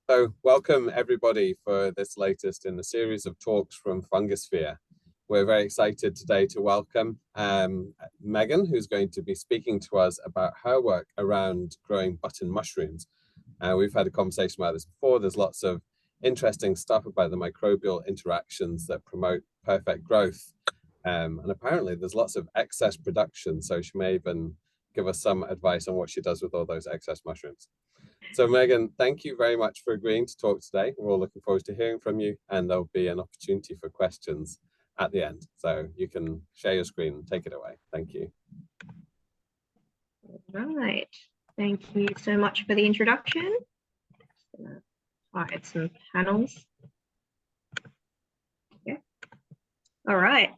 So welcome everybody for this latest in the series of talks from Fungisphere. We're very excited today to welcome Meghann, who's going to be speaking to us about her work around growing button mushrooms. We've had a conversation about this before. There's lots of interesting stuff about the microbial interactions that promote perfect growth. And apparently there's lots of excess production, so she may even give us some advice on what she does with all those excess mushrooms. So Meghann, thank you very much for agreeing to talk today. We're all looking forward to hearing from you, and there'll be an opportunity for questions at the end. So you can share your screen and take it away. Thank you. All right. Thank you so much for the introduction. I'll add some panels. Yeah. All right.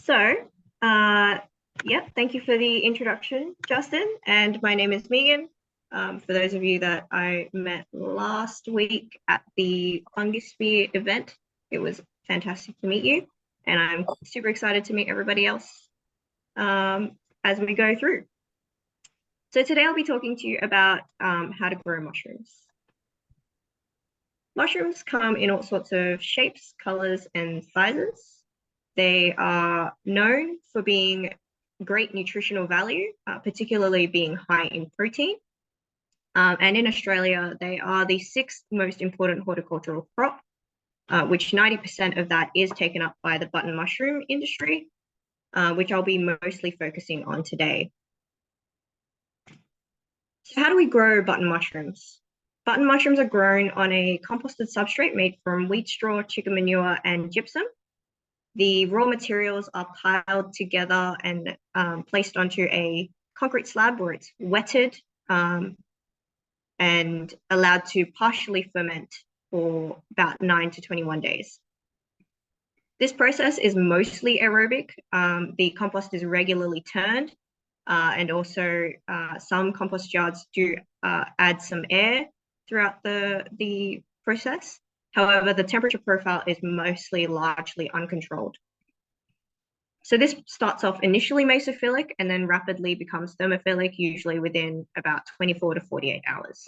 So, thank you for the introduction, Justin. And my name is Meghann. For those of you that I met last week at the Fungisphere event, it was fantastic to meet you, and I'm super excited to meet everybody else as we go through. So today I'll be talking to you about how to grow mushrooms. Mushrooms come in all sorts of shapes, colors, and sizes. They are known for being great nutritional value, particularly being high in protein. And in Australia, they are the 6th most important horticultural crop, which 90% of that is taken up by the button mushroom industry, which I'll be mostly focusing on today. So how do we grow button mushrooms? Button mushrooms are grown on a composted substrate made from wheat straw, chicken manure, and gypsum. The raw materials are piled together and placed onto a concrete slab where it's wetted and allowed to partially ferment for about 9 to 21 days. This process is mostly aerobic. The compost is regularly turned, and also some compost yards do add some air throughout the process. However, the temperature profile is largely uncontrolled. So this starts off initially mesophilic and then rapidly becomes thermophilic, usually within about 24 to 48 hours.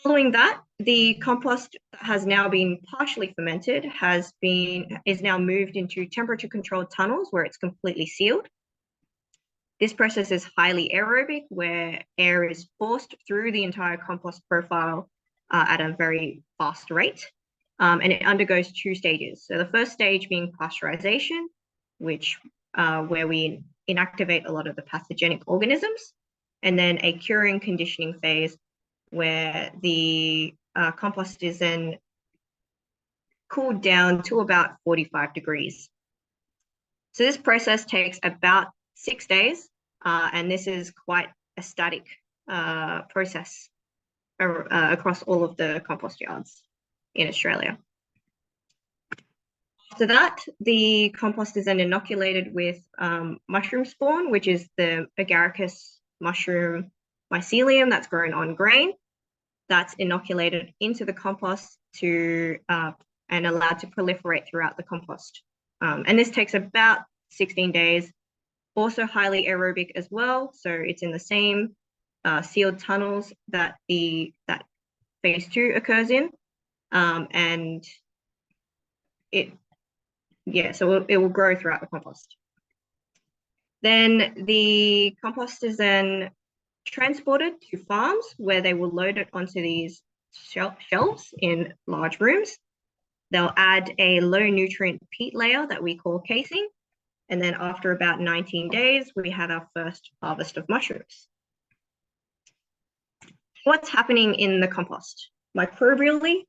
Following that, the compost that has now been partially fermented is now moved into temperature-controlled tunnels where it's completely sealed. This process is highly aerobic, where air is forced through the entire compost profile at a very fast rate. And it undergoes 2 stages. So the first stage being pasteurization, where we inactivate a lot of the pathogenic organisms, and then a curing conditioning phase where the compost is then cooled down to about 45 degrees. So this process takes about 6 days, and this is quite a static process across all of the compost yards in Australia. After that, the compost is then inoculated with mushroom spawn, which is the agaricus mushroom mycelium that's grown on grain. That's inoculated into the compost and allowed to proliferate throughout the compost. And this takes about 16 days, also highly aerobic as well. So it's in the same sealed tunnels that phase 2 occurs in. And it will grow throughout the compost. Then the compost is then transported to farms where they will load it onto these shelves in large rooms. They'll add a low nutrient peat layer that we call casing. And then after about 19 days, we have our first harvest of mushrooms. What's happening in the compost? Microbially,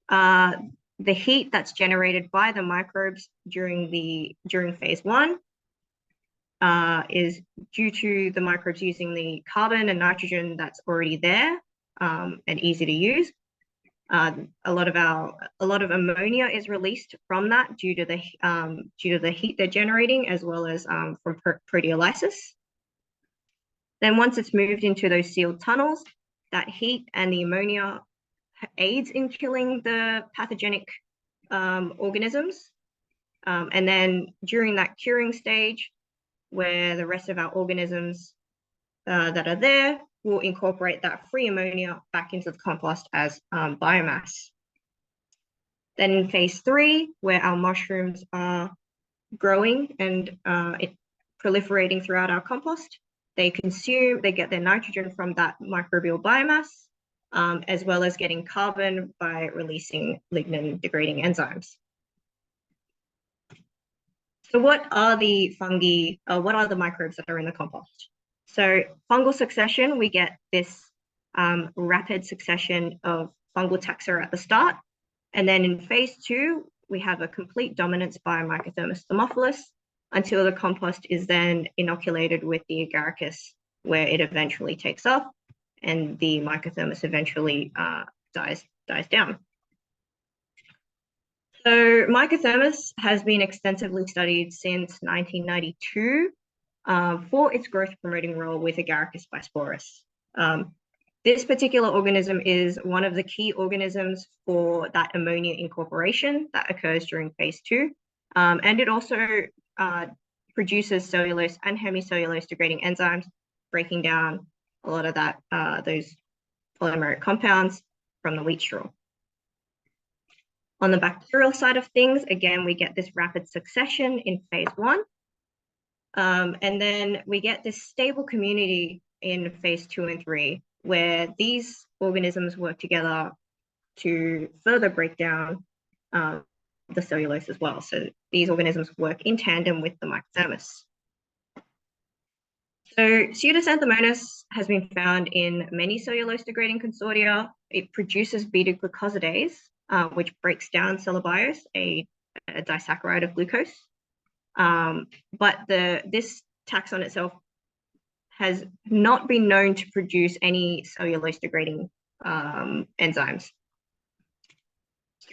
the heat that's generated by the microbes during phase 1 is due to the microbes using the carbon and nitrogen that's already there and easy to use. A lot of ammonia is released from that due to the heat they're generating, as well as from proteolysis. Then once it's moved into those sealed tunnels, that heat and the ammonia aids in killing the pathogenic organisms. And then during that curing stage, where the rest of our organisms that are there will incorporate that free ammonia back into the compost as biomass. Then in phase 3, where our mushrooms are growing and proliferating throughout our compost, they get their nitrogen from that microbial biomass, as well as getting carbon by releasing lignin-degrading enzymes. So what are the fungi, what are the microbes that are in the compost? So fungal succession, we get this rapid succession of fungal taxa at the start. And then in phase 2, we have a complete dominance by Mycothermus thermophilus until the compost is then inoculated with the agaricus, where it eventually takes off and the Mycothermus eventually dies down. So Mycothermus has been extensively studied since 1992 for its growth-promoting role with Agaricus bisporus. This particular organism is one of the key organisms for that ammonia incorporation that occurs during phase 2. And it also produces cellulose and hemicellulose degrading enzymes, breaking down a lot of that those polymeric compounds from the wheat straw. On the bacterial side of things, again, we get this rapid succession in phase 1. And then we get this stable community in phase 2 and 3, where these organisms work together to further break down the cellulose as well. So these organisms work in tandem with the Mycothermus. So Pseudoxanthomonas has been found in many cellulose-degrading consortia. It produces beta-glucosidase, which breaks down cellobiose, a disaccharide of glucose. But this taxon itself has not been known to produce any cellulose-degrading enzymes.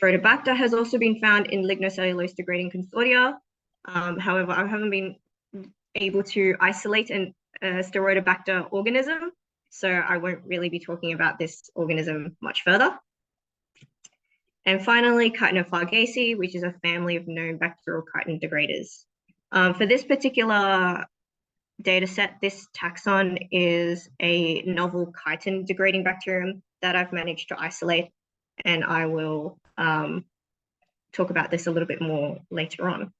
Strodobacter has also been found in lignocellulose-degrading consortia. However, I haven't been able to isolate a Strodobacter organism, so I won't really be talking about this organism much further. And finally, Chitinophagaceae, which is a family of known bacterial chitin degraders. For this particular data set, this taxon is a novel chitin degrading bacterium that I've managed to isolate, and I will talk about this a little bit more later on.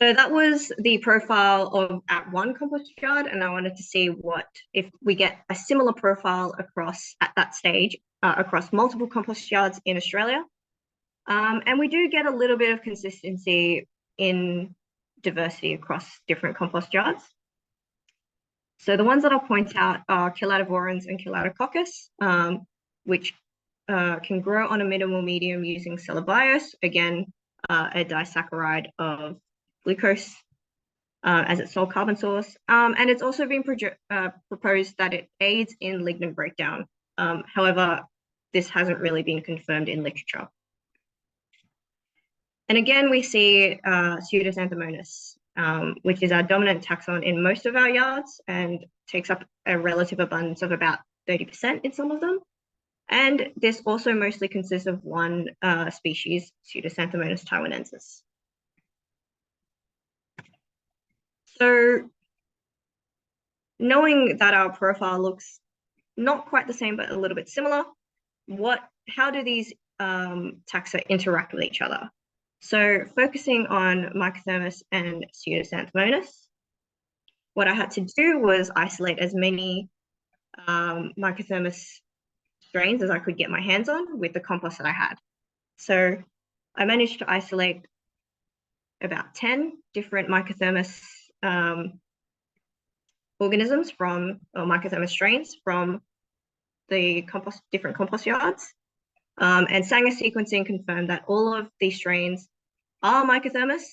So that was the profile of at one compost yard, and I wanted to see what if we get a similar profile across at that stage across multiple compost yards in Australia. And we do get a little bit of consistency in diversity across different compost yards. So the ones that I'll point out are Chilatovorans and Chilatococcus, which can grow on a minimal medium using cellobiose, again, a disaccharide of glucose as its sole carbon source. And it's also been proposed that it aids in lignin breakdown. However, this hasn't really been confirmed in literature. And again, we see Pseudoxanthomonas, which is our dominant taxon in most of our yards and takes up a relative abundance of about 30% in some of them. And this also mostly consists of one species, Pseudoxanthomonas taiwanensis. So knowing that our profile looks not quite the same, but a little bit similar, how do these taxa interact with each other? So focusing on Mycothermus and Pseudoxanthomonas, what I had to do was isolate as many Mycothermus strains as I could get my hands on with the compost that I had. So I managed to isolate about 10 different Mycothermus organisms or Mycothermus strains from the different compost yards. And Sanger sequencing confirmed that all of these strains are Mycothermus.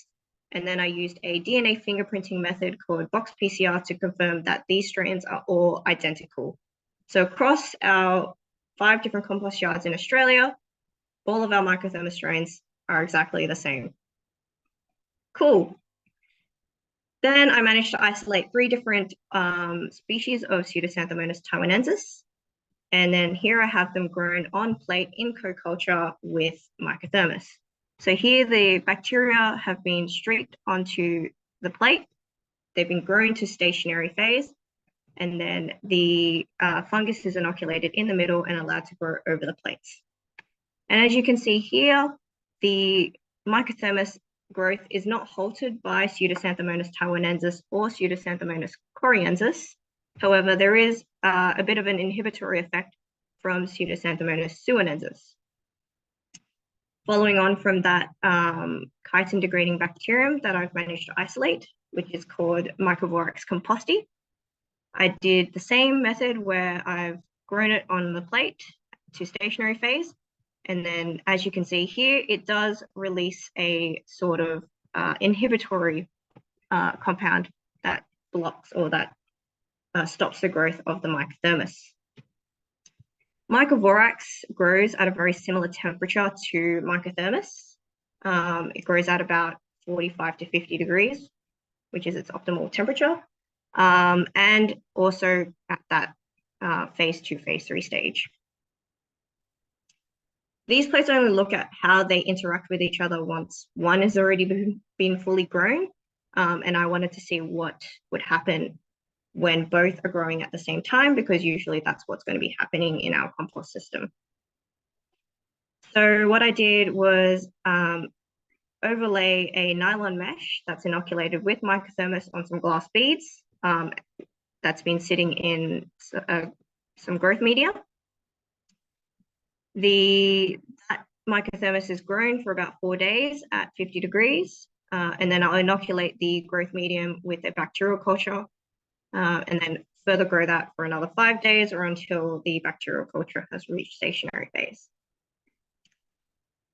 And then I used a DNA fingerprinting method called box PCR to confirm that these strains are all identical. So across our 5 different compost yards in Australia, all of our Mycothermus strains are exactly the same. Cool. Then I managed to isolate 3 different species of Pseudoxanthomonas taiwanensis. And then here I have them grown on plate in co-culture with Mycothermus. So here the bacteria have been streaked onto the plate. They've been grown to stationary phase. and then the fungus is inoculated in the middle and allowed to grow over the plates. And as you can see here, the Mycothermus growth is not halted by Pseudoxanthomonas taiwanensis or Pseudoxanthomonas coriensis. However, there is a bit of an inhibitory effect from Pseudoxanthomonas suinensis. Following on from that chitin-degrading bacterium that I've managed to isolate, which is called Microborax composti, I did the same method where I've grown it on the plate to stationary phase. And then as you can see here, it does release a sort of inhibitory compound that blocks or that stops the growth of the Mycothermus. Microborax grows at a very similar temperature to Mycothermus. It grows at about 45 to 50 degrees, which is its optimal temperature. And also at that phase 2, phase 3 stage. These plates only look at how they interact with each other once one has already been fully grown. And I wanted to see what would happen when both are growing at the same time, because usually that's what's going to be happening in our compost system. So what I did was overlay a nylon mesh that's inoculated with Mycothermus on some glass beads that's been sitting in some growth media. That Mycothermus is grown for about 4 days at 50 degrees, and then I'll inoculate the growth medium with a bacterial culture, and then further grow that for another 5 days or until the bacterial culture has reached stationary phase.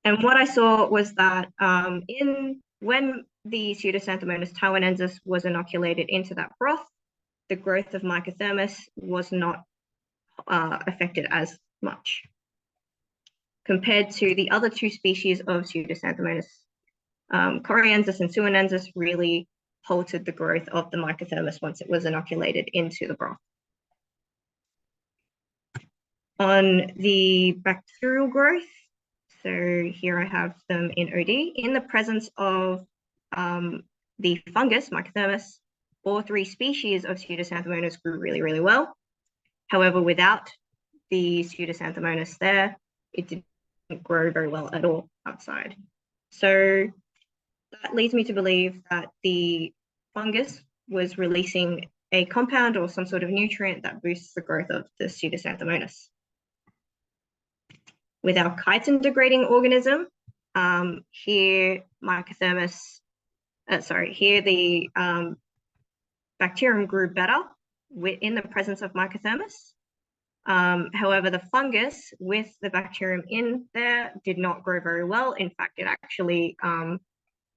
And what I saw was that when the Pseudoxanthomonas taiwanensis was inoculated into that broth, the growth of Mycothermus was not affected as much, compared to the other 2 species of Pseudoxanthomonas coriensis and suinensis really halted the growth of the Mycothermus once it was inoculated into the broth. On the bacterial growth, so here I have them in OD, in the presence of the fungus, Mycothermus, all 3 species of Pseudoxanthomonas grew really, really well. However, without the Pseudoxanthomonas there, it didn't grow very well at all outside. So that leads me to believe that the fungus was releasing a compound or some sort of nutrient that boosts the growth of the Pseudoxanthomonas. With our chitin-degrading organism, here the bacterium grew better in the presence of Mycothermus. However, the fungus with the bacterium in there did not grow very well. In fact, it actually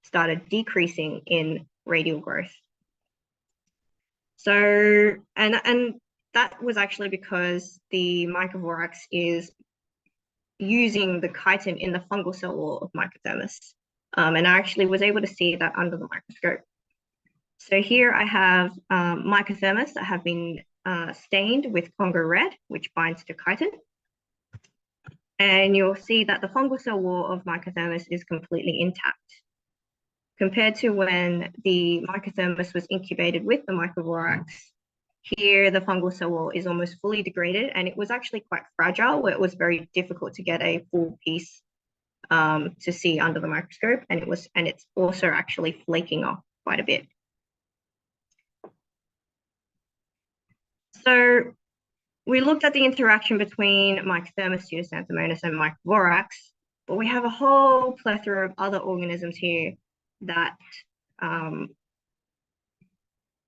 started decreasing in radial growth. So, and that was actually because the Microborax is using the chitin in the fungal cell wall of Mycothermus. And I actually was able to see that under the microscope. So here I have Mycothermus that have been stained with Congo red, which binds to chitin. And you'll see that the fungal cell wall of Mycothermus is completely intact, compared to when the Mycothermus was incubated with the Microborax. Here, the fungal cell wall is almost fully degraded, and it was actually quite fragile, where it was very difficult to get a full piece to see under the microscope, and it's also actually flaking off quite a bit. So we looked at the interaction between Mycothermus, Pseudoxanthomonas, and Microborax, but we have a whole plethora of other organisms here that are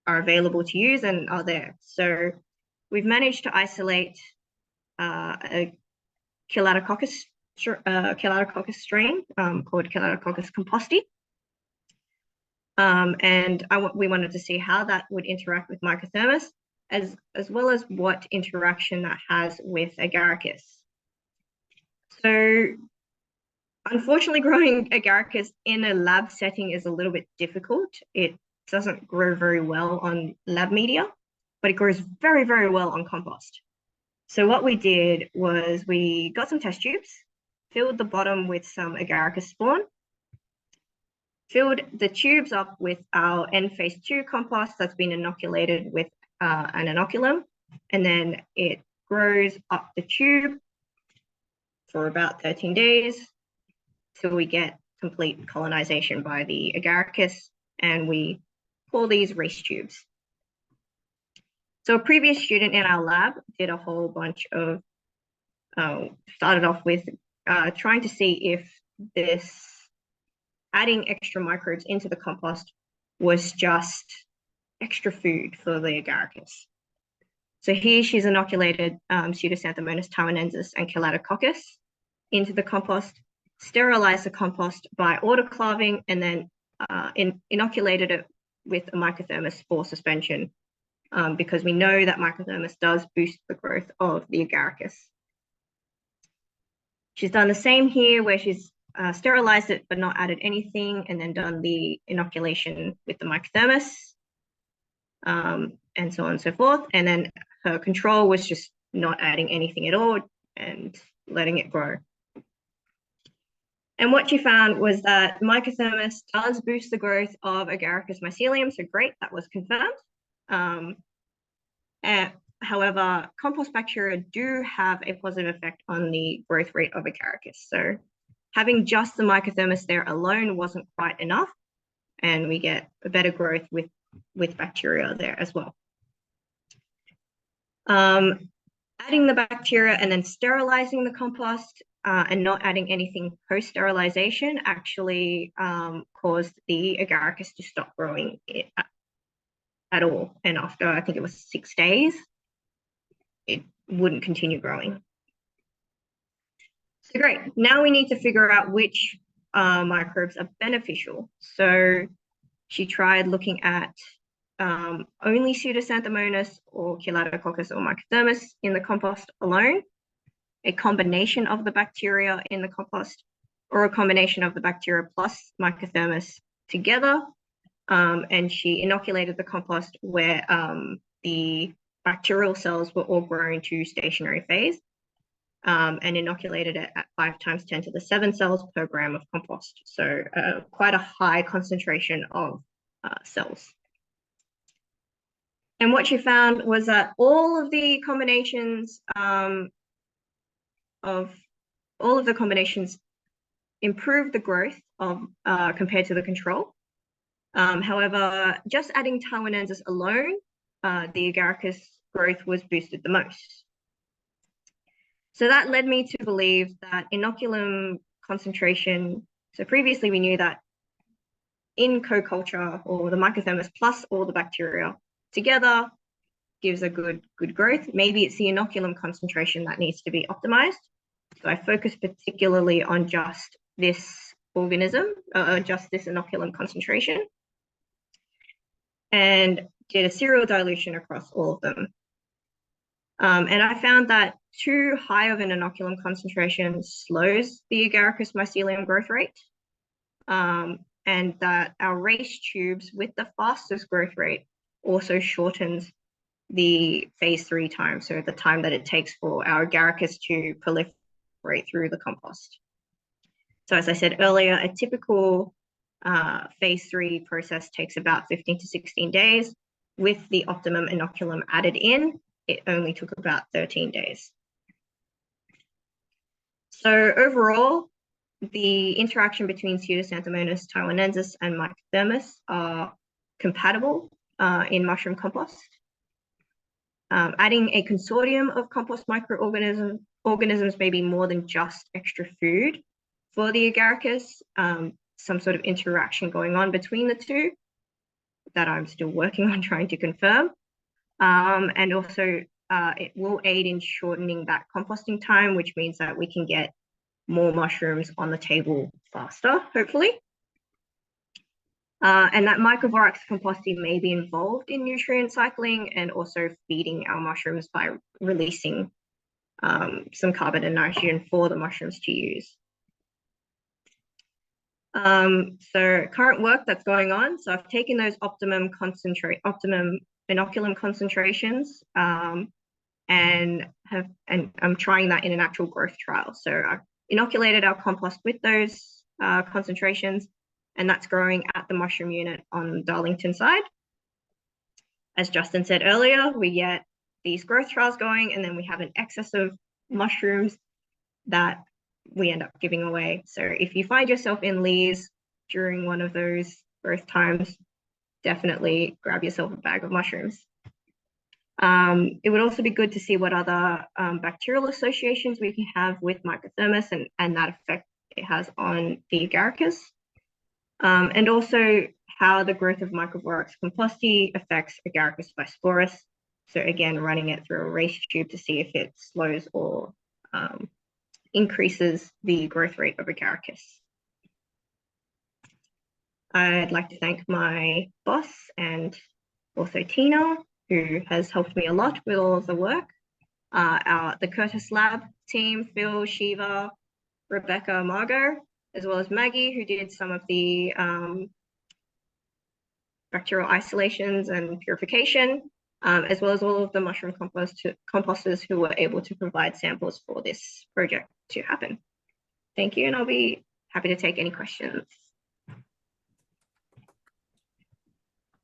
available to use and are there. So we've managed to isolate a Chilatococcus strain called Chilatococcus composti. And we wanted to see how that would interact with Mycothermus, as well as what interaction that has with Agaricus. So unfortunately, growing Agaricus in a lab setting is a little bit difficult. It doesn't grow very well on lab media, but it grows very, very well on compost. So what we did was we got some test tubes, filled the bottom with some Agaricus spawn, filled the tubes up with our end phase 2 compost that's been inoculated with an inoculum, and then it grows up the tube for about 13 days till we get complete colonization by the agaricus, and we call these race tubes. So a previous student in our lab did a whole bunch of, started off with trying to see if this adding extra microbes into the compost was just extra food for the agaricus. So here she's inoculated Pseudoxanthomonas taiwanensis and Calatococcus into the compost, sterilized the compost by autoclaving, and then inoculated it with a microthermus spore suspension, because we know that microthermus does boost the growth of the agaricus. She's done the same here, where she's sterilized it but not added anything, and then done the inoculation with the microthermus, and so on and so forth. And then her control was just not adding anything at all and letting it grow. And what she found was that microthermus does boost the growth of Agaricus mycelium, so great, that was confirmed. However, compost bacteria do have a positive effect on the growth rate of Agaricus. So having just the microthermus there alone wasn't quite enough, and we get a better growth with bacteria there as well. Adding the bacteria and then sterilizing the compost and not adding anything post-sterilization actually caused the agaricus to stop growing at all. And after, I think it was 6 days, it wouldn't continue growing. So great, now we need to figure out which microbes are beneficial. So she tried looking at only Pseudoxanthomonas or Calatococcus or microthermus in the compost alone, a combination of the bacteria in the compost, or a combination of the bacteria plus microthermus together. And she inoculated the compost where the bacterial cells were all grown to stationary phase, and inoculated it at 5 × 10⁷ cells per gram of compost. So quite a high concentration of cells. And what she found was that all of the combinations improved the growth of compared to the control. However, just adding taiwanensis alone, the agaricus growth was boosted the most. So that led me to believe that inoculum concentration, so previously we knew that in co-culture, or the microthermus plus all the bacteria together gives a good growth. Maybe it's the inoculum concentration that needs to be optimized. So I focused particularly on just this organism, just this inoculum concentration, and did a serial dilution across all of them. And I found that too high of an inoculum concentration slows the agaricus mycelium growth rate, and that our race tubes with the fastest growth rate also shortens the phase 3 time, so the time that it takes for our agaricus to proliferate through the compost. So as I said earlier, a typical phase 3 process takes about 15 to 16 days. With the optimum inoculum added in, it only took about 13 days. So overall, the interaction between Pseudoxanthomonas taiwanensis and microthermus are compatible in mushroom compost. Adding a consortium of compost microorganisms may be more than just extra food for the agaricus, some sort of interaction going on between the two that I'm still working on trying to confirm. And also it will aid in shortening that composting time, which means that we can get more mushrooms on the table faster, hopefully. And that microbial composting may be involved in nutrient cycling and also feeding our mushrooms by releasing some carbon and nitrogen for the mushrooms to use. So current work that's going on. So I've taken those optimum inoculum concentrations and I'm trying that in an actual growth trial. So I've inoculated our compost with those concentrations, and that's growing at the mushroom unit on Darlington side. as Justin said earlier, we get these growth trials going, and then we have an excess of mushrooms that we end up giving away. So if you find yourself in Lee's during one of those growth times, definitely grab yourself a bag of mushrooms. It would also be good to see what other bacterial associations we can have with microthermus and that effect it has on the agaricus. And also how the growth of Microborax composti affects Agaricus bisporus. So again, running it through a race tube to see if it slows or increases the growth rate of Agaricus. I'd like to thank my boss and also Tina, who has helped me a lot with all of the work. The Curtis Lab team, Phil, Shiva, Rebecca, Margot, as well as Maggie, who did some of the bacterial isolations and purification, as well as all of the mushroom composters who were able to provide samples for this project to happen. Thank you, and I'll be happy to take any questions.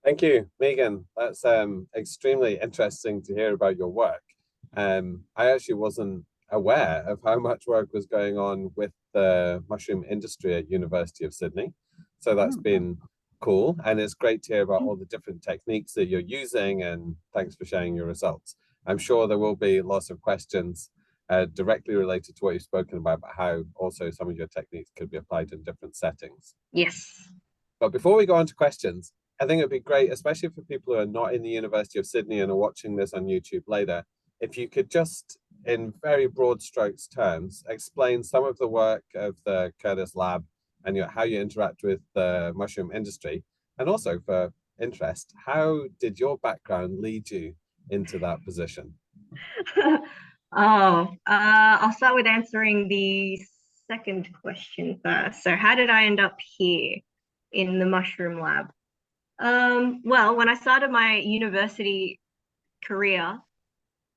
Thank you, Meghann. That's extremely interesting to hear about your work. I actually wasn't aware of how much work was going on with the mushroom industry at University of Sydney. So that's been cool. And it's great to hear about all the different techniques that you're using, and thanks for sharing your results. I'm sure there will be lots of questions directly related to what you've spoken about, but how also some of your techniques could be applied in different settings. Yes. But before we go on to questions, I think it'd be great, especially for people who are not in the University of Sydney and are watching this on YouTube later, if you could just, in very broad strokes terms, explain some of the work of the Curtis Lab and how you interact with the mushroom industry. And also for interest, how did your background lead you into that position? I'll start with answering the second question first. So how did I end up here in the mushroom lab? Well, when I started my university career,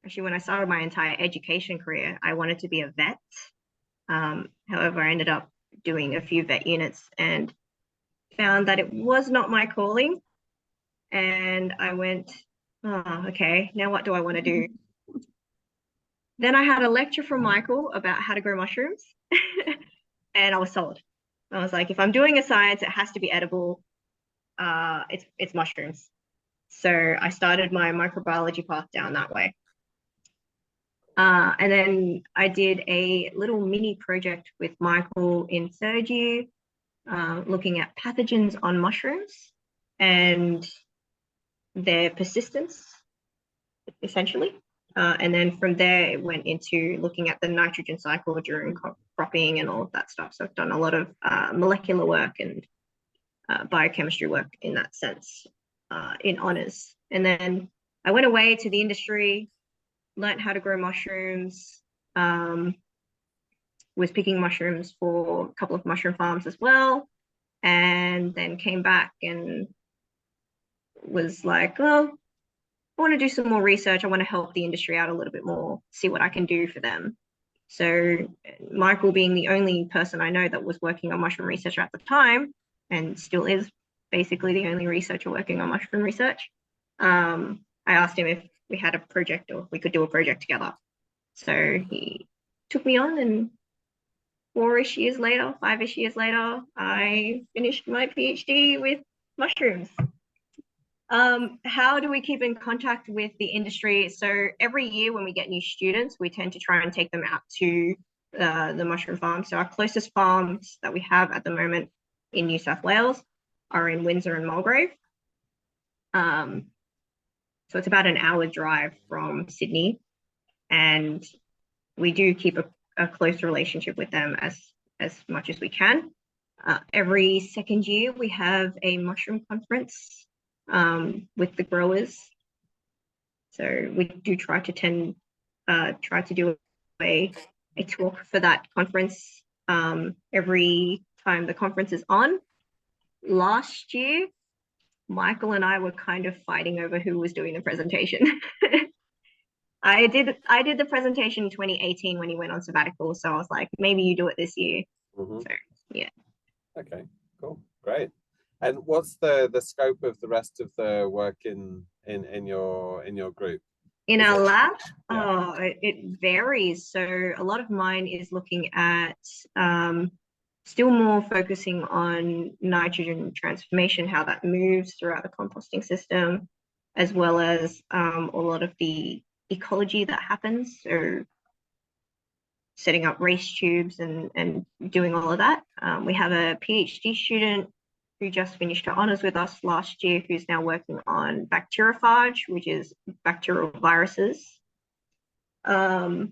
actually when I started my entire education career, I wanted to be a vet. However, I ended up doing a few vet units and found that it was not my calling. And I went, oh, okay, now what do I want to do? Then I had a lecture from Michael about how to grow mushrooms and I was sold. I was like, if I'm doing a science, it has to be edible. It's mushrooms. So I started my microbiology path down that way. And then I did a little mini project with Michael in third year, looking at pathogens on mushrooms and their persistence, essentially. And then from there, it went into looking at the nitrogen cycle during cropping and all of that stuff. So I've done a lot of molecular work and biochemistry work in that sense, in honors. And then I went away to the industry, learned how to grow mushrooms, was picking mushrooms for a couple of mushroom farms as well, and then came back and was like, oh, I want to do some more research. I want to help the industry out a little bit more, see what I can do for them. So Michael, being the only person I know that was working on mushroom research at the time, and still is basically the only researcher working on mushroom research, I asked him if we had a project or we could do a project together. So he took me on, and 5-ish years later, I finished my PhD with mushrooms. How do we keep in contact with the industry? So every year when we get new students, we tend to try and take them out to the mushroom farm. So our closest farms that we have at the moment in New South Wales are in Windsor and Mulgrave. So it's about an hour drive from Sydney, and we do keep a close relationship with them as much as we can. Every second year, we have a mushroom conference with the growers. So we do try to do a talk for that conference every time the conference is on. Last year, Michael and I were kind of fighting over who was doing the presentation. I did the presentation in 2018 when he went on sabbatical, so I was like, maybe you do it this year. So yeah. Okay, cool, great. And what's the scope of the rest of the work in in your group? In Is our it, lab, yeah. oh, it varies. So a lot of mine is looking at still more focusing on nitrogen transformation, how that moves throughout the composting system, as well as a lot of the ecology that happens. So setting up race tubes and doing all of that. We have a PhD student who just finished her honours with us last year, who's now working on bacteriophage, which is bacterial viruses. What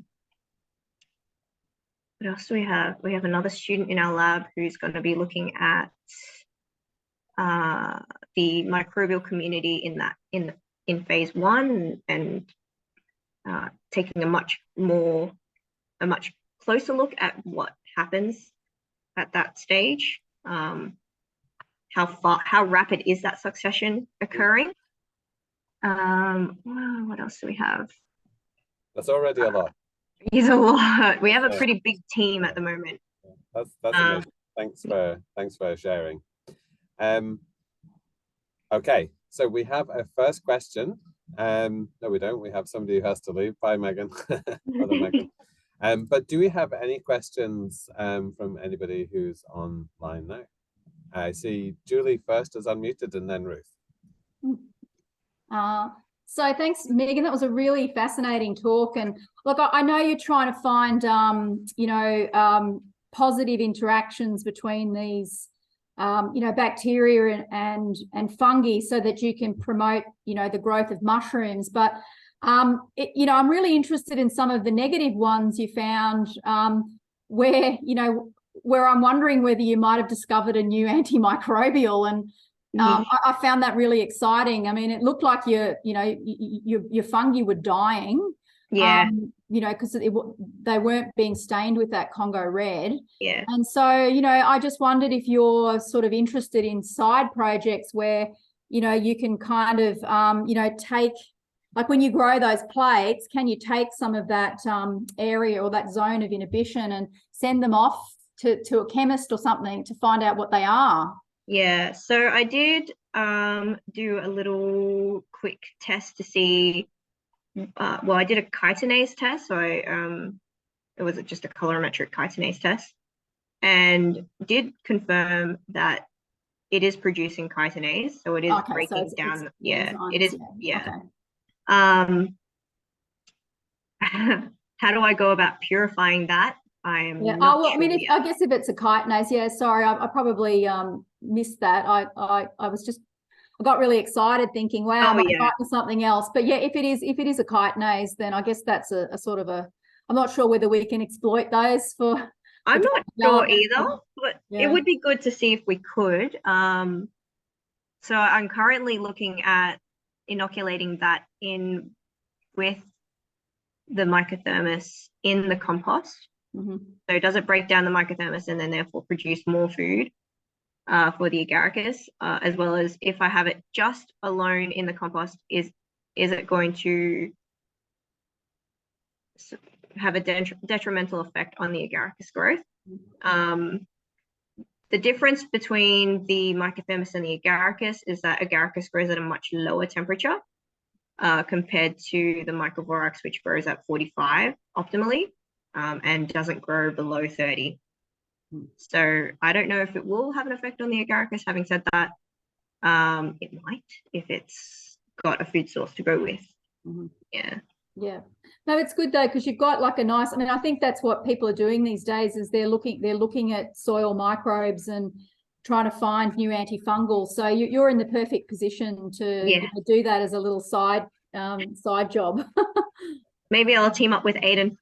else do we have? We have another student in our lab who's going to be looking at the microbial community in phase 1 and taking a much closer look at what happens at that stage. How rapid is that succession occurring? What else do we have? That's already a lot. It's a lot. We have a pretty big team at the moment. That's amazing. Thanks for sharing. Okay, so we have a first question. No, we don't. We have somebody who has to leave. Bye, Meghann. Other Meghann. But do we have any questions from anybody who's online now? I see Julie first is unmuted, and then Ruth. So thanks, Meghann. That was a really fascinating talk. And look, I know you're trying to find, positive interactions between these, bacteria and fungi, so that you can promote, the growth of mushrooms. But I'm really interested in some of the negative ones you found, where I'm wondering whether you might have discovered a new antimicrobial. And I found that really exciting. I mean, it looked like your fungi were dying. Yeah. Because they weren't being stained with that Congo red. Yeah. And so, I just wondered if you're sort of interested in side projects where, you can kind of, take, like when you grow those plates, can you take some of that area or that zone of inhibition and send them off to a chemist or something to find out what they are? Yeah, so I did do a little quick test to see, I did a chitinase test, so it was just a colorimetric chitinase test, and did confirm that it is producing chitinase, so it is breaking down. It is. Yeah. Okay. How do I go about purifying that? I am not sure. I mean, I guess if it's a chitinase, sorry, I probably missed that. I got really excited thinking, wow, I'm writing something else. But yeah, if it is a chitinase, then I guess that's a sort of a, I'm not sure whether we can exploit those for. I'm not sure either, but it would be good to see if we could. So I'm currently looking at inoculating that in with the microthermos in the compost. Mm-hmm. So does it break down the microthermos and then therefore produce more food for the agaricus, as well as if I have it just alone in the compost, is it going to have a detrimental effect on the agaricus growth? The difference between the microthermos and the agaricus is that agaricus grows at a much lower temperature compared to the microborax, which grows at 45 optimally and doesn't grow below 30. So I don't know if it will have an effect on the agaricus. Having said that, it might if it's got a food source to go with. Mm-hmm. Yeah. No, it's good though, because you've got like a nice, I mean, I think that's what people are doing these days, is they're looking at soil microbes and trying to find new antifungals. So you're in the perfect position to do that as a little side job. Maybe I'll team up with Aiden.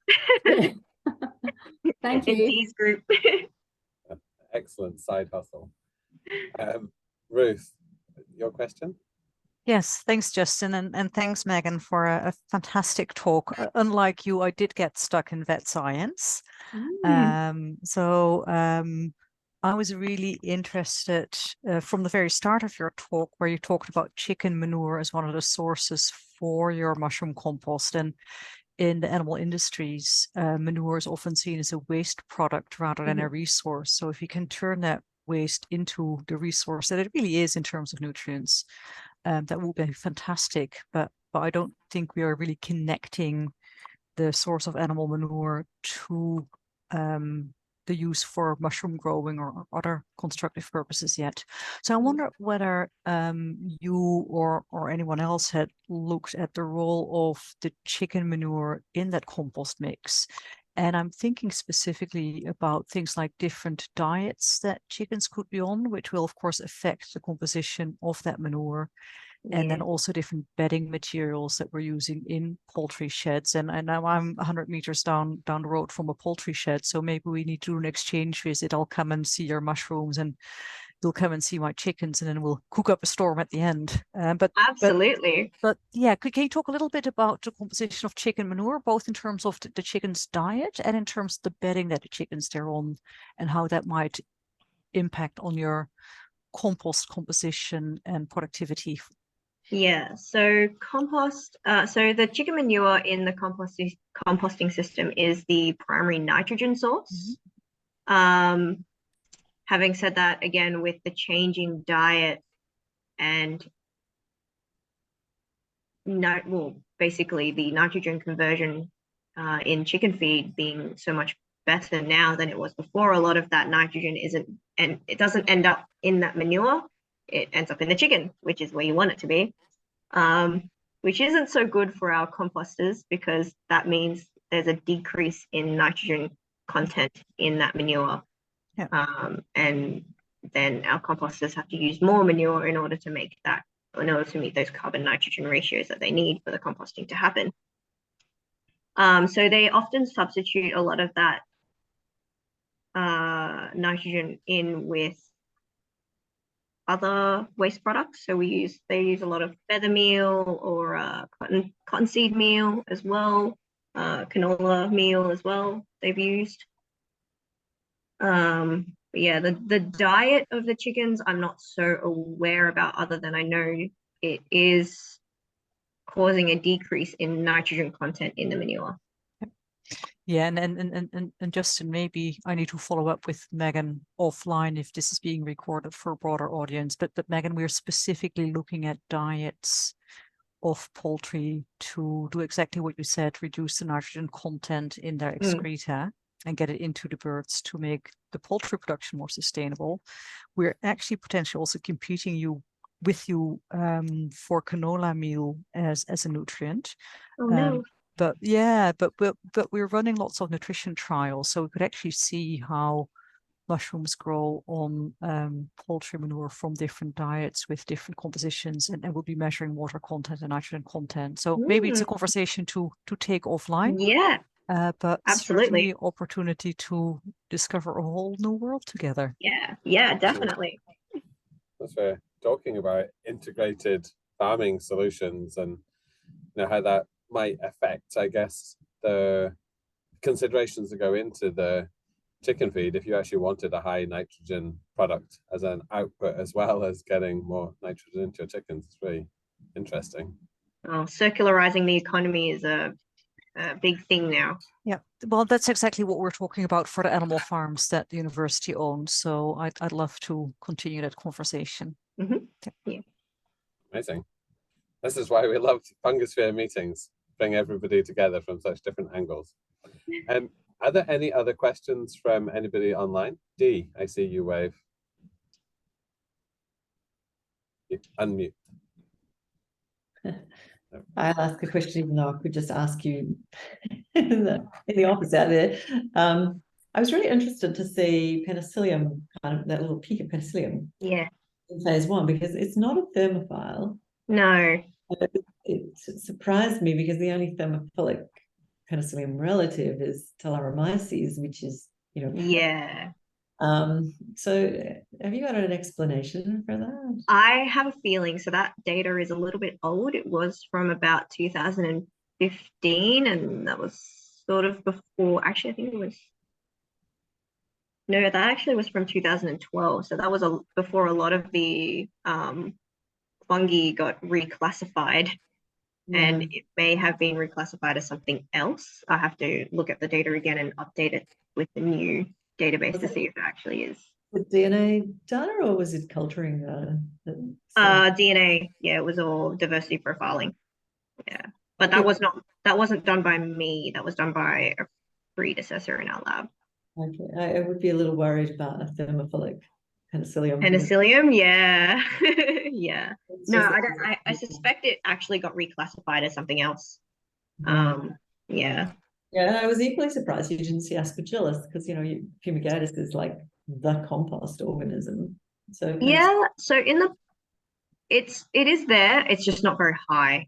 Thank you. Dee's group. Excellent side hustle. Ruth, your question? Yes, thanks, Justin, and thanks, Meghann, for a fantastic talk. Unlike you, I did get stuck in vet science. So I was really interested from the very start of your talk, where you talked about chicken manure as one of the sources for your mushroom compost. And in the animal industries, manure is often seen as a waste product rather than a resource. So if you can turn that waste into the resource that it really is in terms of nutrients, that would be fantastic. But I don't think we are really connecting the source of animal manure to the use for mushroom growing or other constructive purposes yet. So I wonder whether you or anyone else had looked at the role of the chicken manure in that compost mix. And I'm thinking specifically about things like different diets that chickens could be on, which will of course affect the composition of that manure. And then also different bedding materials that we're using in poultry sheds. And now I'm 100 meters down the road from a poultry shed. So maybe we need to do an exchange visit. I'll come and see your mushrooms and you'll come and see my chickens, and then we'll cook up a storm at the end. Absolutely. But yeah, can you talk a little bit about the composition of chicken manure, both in terms of the chicken's diet and in terms of the bedding that the chickens they're on, and how that might impact on your compost composition and productivity? Yeah, so compost, so the chicken manure in the composting system is the primary nitrogen source. Having said that, again, with the changing diet and basically the nitrogen conversion in chicken feed being so much better now than it was before, a lot of that nitrogen it doesn't end up in that manure. It ends up in the chicken, which is where you want it to be, which isn't so good for our composters, because that means there's a decrease in nitrogen content in that manure. Yeah. And then our composters have to use more manure in order to meet those carbon nitrogen ratios that they need for the composting to happen. So they often substitute a lot of that nitrogen in with other waste products. So they use a lot of feather meal or cottonseed meal as well, canola meal as well they've used. But yeah, the diet of the chickens I'm not so aware about, other than I know it is causing a decrease in nitrogen content in the manure. Yeah, and Justin, maybe I need to follow up with Meghann offline if this is being recorded for a broader audience. But Meghann, we're specifically looking at diets of poultry to do exactly what you said, reduce the nitrogen content in their excreta and get it into the birds to make the poultry production more sustainable. We're actually potentially also competing with you for canola meal as a nutrient. Oh no. But yeah, but we're running lots of nutrition trials, so we could actually see how mushrooms grow on poultry manure from different diets with different compositions, and we'll be measuring water content and nitrogen content. So maybe it's a conversation to take offline. Yeah. But absolutely. Certainly opportunity to discover a whole new world together. Yeah, definitely. That's we're talking about integrated farming solutions, and how that might affect, I guess, the considerations that go into the chicken feed if you actually wanted a high nitrogen product as an output, as well as getting more nitrogen into your chickens. It's really interesting. Oh, circularizing the economy is a big thing now. Yeah, well, that's exactly what we're talking about for the animal farms that the university owns. So I'd love to continue that conversation. Yeah. Amazing. This is why we love Fungisphere meetings, bring everybody together from such different angles. Are there any other questions from anybody online? Dee, I see you wave. Unmute. I'll ask a question, even though I could just ask you in the office out there. I was really interested to see penicillium, kind of that little peak of penicillium. Yeah. In phase 1, because it's not a thermophile. No. It surprised me because the only thermophilic penicillium relative is Tellaromyces, which is, Yeah. So have you got an explanation for that? I have a feeling, so that data is a little bit old. It was from about 2015, and that was sort of before, actually, I think it was, no, that actually was from 2012. So that was before a lot of the fungi got reclassified. And it may have been reclassified as something else. I have to look at the data again and update it with the new database to see if it actually is. with DNA data, or was it culturing data? DNA. Yeah, it was all diversity profiling. Yeah, but that wasn't done by me. That was done by a predecessor in our lab. Okay, I would be a little worried about a thermophilic penicillium. Penicillium, yeah, yeah. It's No, just- I don't. I suspect it actually got reclassified as something else. Yeah. Yeah, and I was equally surprised you didn't see aspergillus, because fumigatus is like the compost organism. So Yeah. So it is there. It's just not very high.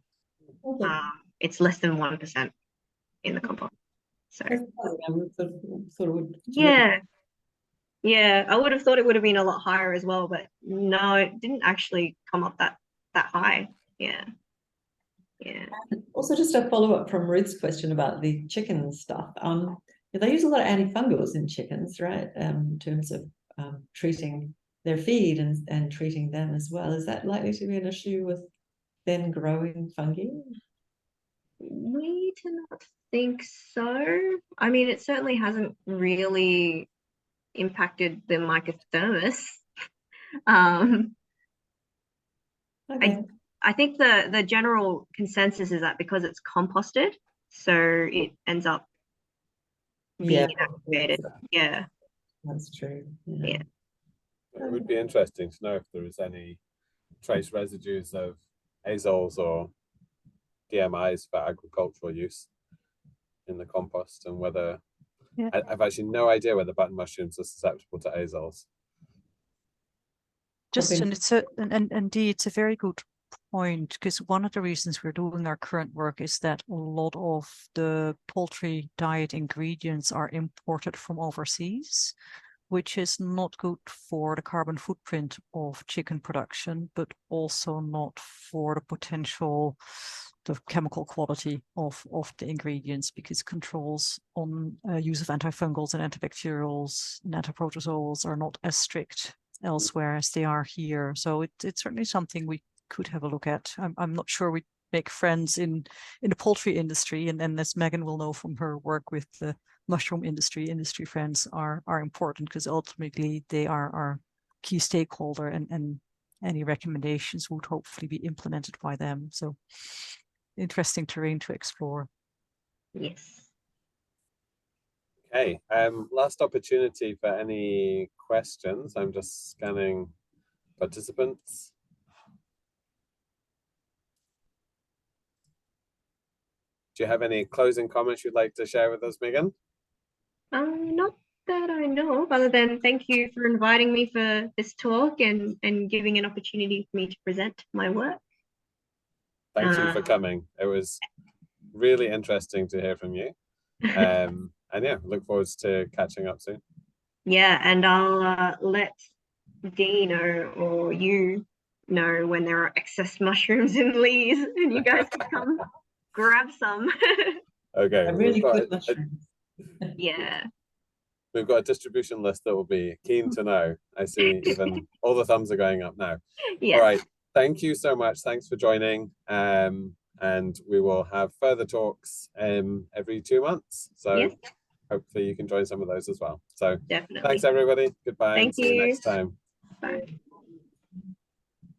okay. It's less than 1% in the compost. So That's surprising. I sort of would. yeah. Yeah, I would have thought it would have been a lot higher as well, but no, it didn't actually come up that high. Yeah. Yeah. Also, just a follow-up from Ruth's question about the chicken stuff. They use a lot of antifungals in chickens, right? In terms of treating their feed and treating them as well. Is that likely to be an issue with then growing fungi? We do not think so. I mean, it certainly hasn't really impacted the microthermos. Okay. I think the general consensus is that because it's composted, so it ends up being inactivated. Yeah. That's true. Yeah. It would be interesting to know if there is any trace residues of azoles or DMIs for agricultural use in the compost, and whether I've actually no idea whether button mushrooms are susceptible to azoles. And indeed, it's a very good point, because one of the reasons we're doing our current work is that a lot of the poultry diet ingredients are imported from overseas, which is not good for the carbon footprint of chicken production, but also not for the chemical quality of the ingredients, because controls on use of antifungals and antibacterials and antiprotozoals are not as strict elsewhere as they are here. So it's certainly something we could have a look at. I'm not sure we make friends in the poultry industry, and as Meghann will know from her work with the mushroom industry friends are important, because ultimately they are our key stakeholder, and any recommendations would hopefully be implemented by them. So interesting terrain to explore. Yes. Okay, last opportunity for any questions. I'm just scanning participants. Do you have any closing comments you'd like to share with us, Meghann? Not that I know of, other than thank you for inviting me for this talk and giving an opportunity for me to present my work. Thank you for coming. It was really interesting to hear from you. And yeah, look forward to catching up soon. Yeah, and I'll let Dee know, or you know, when there are excess mushrooms in Lee's, and you guys can come grab some. Okay. Really good mushrooms. Yeah. We've got a distribution list that will be keen to know. I see even all the thumbs are going up now. Yeah. All right. Thank you so much. Thanks for joining. And we will have further talks every 2 months. So yes, hopefully you can join some of those as well. So definitely. thanks, everybody. Goodbye. Thank See you you next time. Bye.